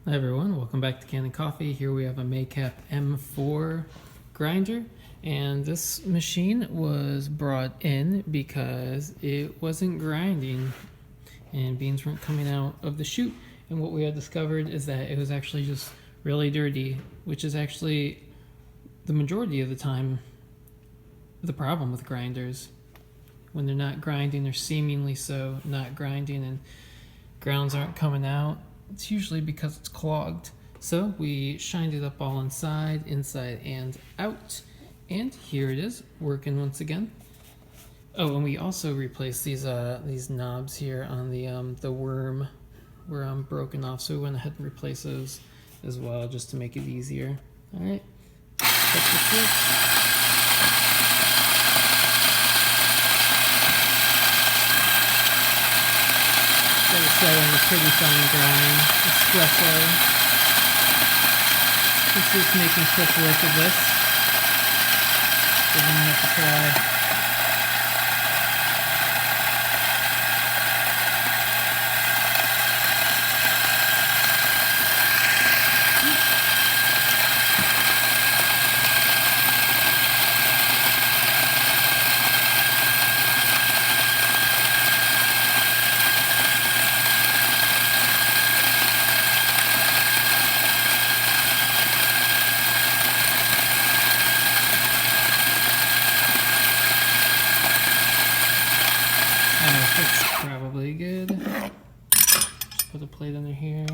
Hi everyone, welcome back to Kanen Coffee. Here we have a Macap M4 grinder, and this machine was brought in because it wasn't grinding and beans weren't coming out of the chute. And what we had discovered is that it was actually just really dirty, which is actually the majority of the time the problem with grinders. When they're not grinding, they're seemingly so not grinding and grounds aren't coming out. It's usually because it's clogged. So we shined it up all inside and out. And here it is, working once again. Oh, and we also replaced these knobs here on the worm were broken off. So we went ahead and replaced those as well, just to make it easier. All right, touch the switch. Got it set on a pretty fine grind, espresso. Let's just making quick work of this. We're gonna have to try. That's probably good. Just put a plate under here.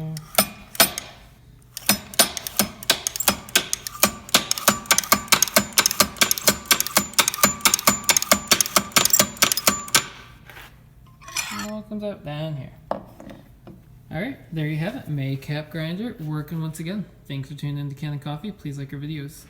And all comes out down here. Alright, there you have it. Macap grinder working once again. Thanks for tuning in to Kanen Coffee. Please like our videos.